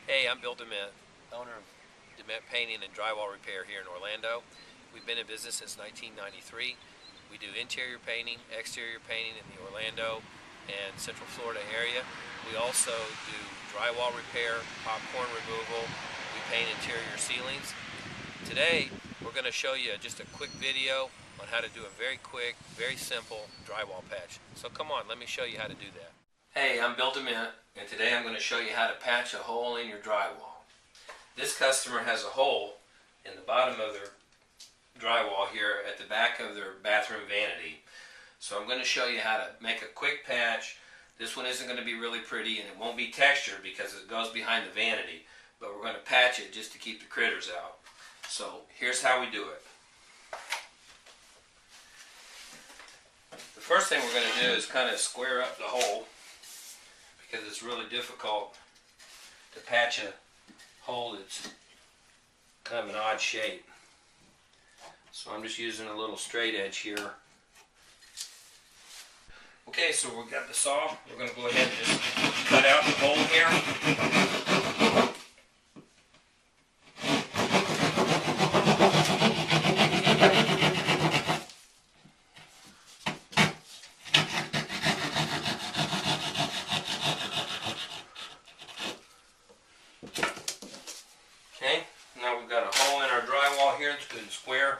Hey, I'm Bill DeMent, owner of DeMent Painting and Drywall Repair here in Orlando. We've been in business since 1993. We do interior painting, exterior painting in the Orlando and Central Florida area. We also do drywall repair, popcorn removal. We paint interior ceilings. Today, we're going to show you just a quick video on how to do a very quick, very simple drywall patch. So come on, let me show you how to do that. Hey, I'm Bill DeMent, and today I'm going to show you how to patch a hole in your drywall. This customer has a hole in the bottom of their drywall here at the back of their bathroom vanity. So I'm going to show you how to make a quick patch. This one isn't going to be really pretty and it won't be textured because it goes behind the vanity, but we're going to patch it just to keep the critters out. So here's how we do it. The first thing we're going to do is kind of square up the hole, because it's really difficult to patch a hole that's kind of an odd shape. So I'm just using a little straight edge here. Okay, so we've got the saw. We're going to go ahead and just cut out the hole here. Okay, now we've got a hole in our drywall here. It's good and square.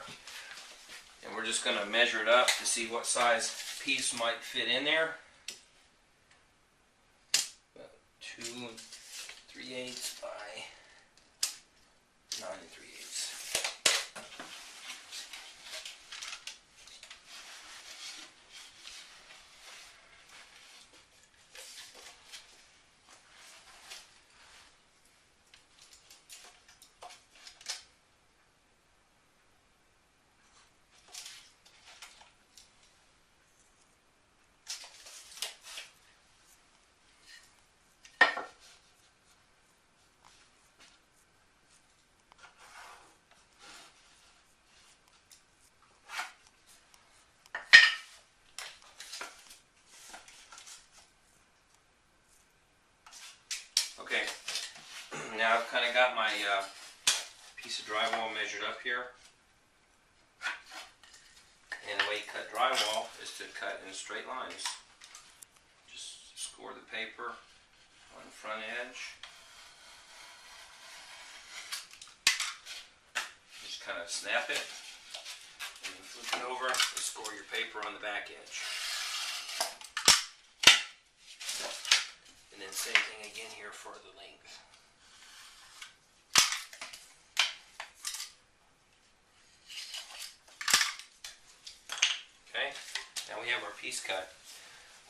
And we're just going to measure it up to see what size piece might fit in there. About 2 3/8 by 9 3/8. Okay, now I've kind of got my piece of drywall measured up here. And the way you cut drywall is to cut in straight lines. Just score the paper on the front edge. Just kind of snap it and then flip it over and score your paper on the back edge. And then same thing again here for the length. Okay, now we have our piece cut.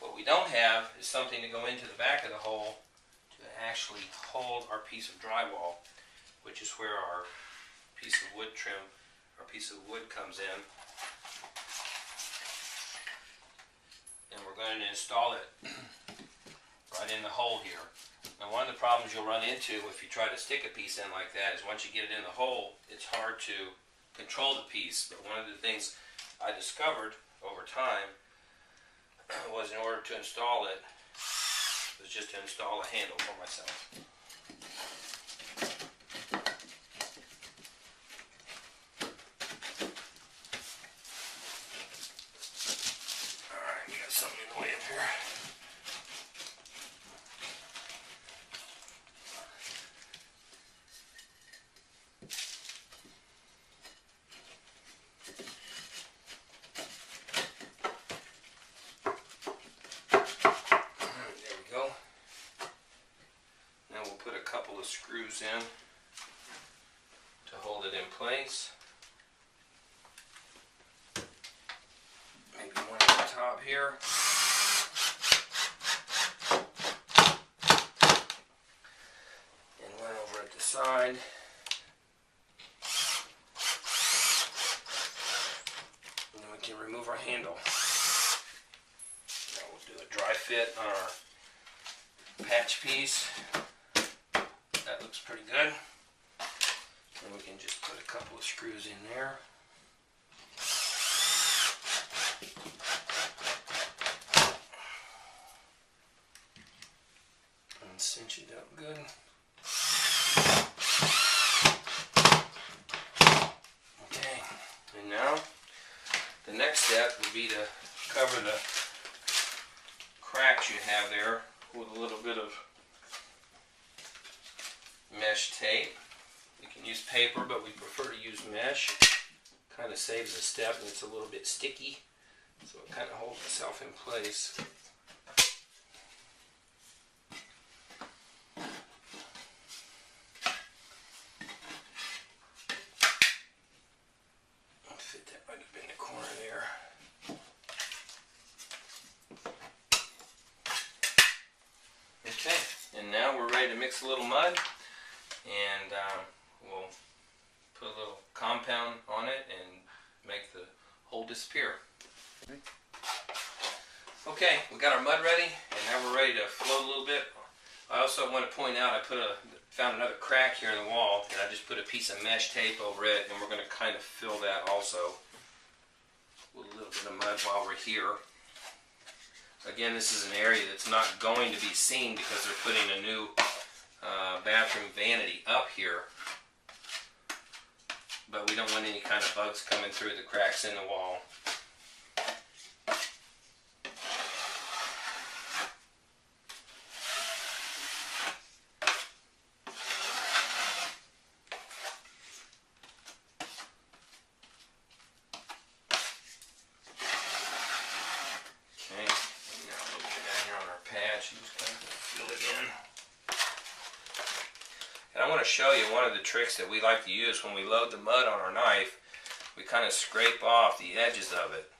What we don't have is something to go into the back of the hole to actually hold our piece of drywall, which is where our piece of wood trim, our piece of wood comes in. And we're going to install it right in the hole here. Now, one of the problems you'll run into if you try to stick a piece in like that is once you get it in the hole, it's hard to control the piece. But one of the things I discovered over time was in order to install it, was just to install a handle for myself. Alright, got something in the way up here. Screws in to hold it in place. Maybe one at the top here. And one over at the side. And then we can remove our handle. Now we'll do a dry fit on our patch piece. That looks pretty good. And we can just put a couple of screws in there. And cinch it up good. Okay, and now the next step would be to cover the cracks you have there with a little bit of mesh tape. You can use paper, but we prefer to use mesh. Kind of saves a step, and it's a little bit sticky, so it kind of holds itself in place. I'll fit that right up in the corner there. Okay, and now we're ready to mix a little mud, and we'll put a little compound on it and make the hole disappear. Okay, we got our mud ready, and now we're ready to float a little bit. I also want to point out I found another crack here in the wall, and I just put a piece of mesh tape over it, and we're going to kind of fill that also with a little bit of mud while we're here. Again, this is an area that's not going to be seen because they're putting a new bathroom vanity up here. But we don't want any kind of bugs coming through the cracks in the wall. Okay, now we'll get down here on our patch and just kind of fill it in. And I want to show you one of the tricks that we like to use when we load the mud on our knife. We kind of scrape off the edges of it.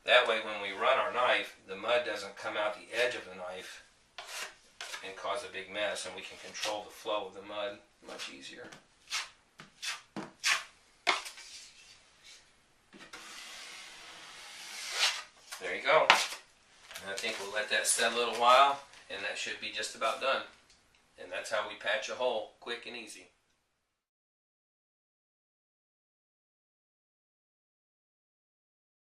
That way when we run our knife, the mud doesn't come out the edge of the knife and cause a big mess, and we can control the flow of the mud much easier. There you go. And I think we'll let that set a little while, and that should be just about done. And that's how we patch a hole, quick and easy.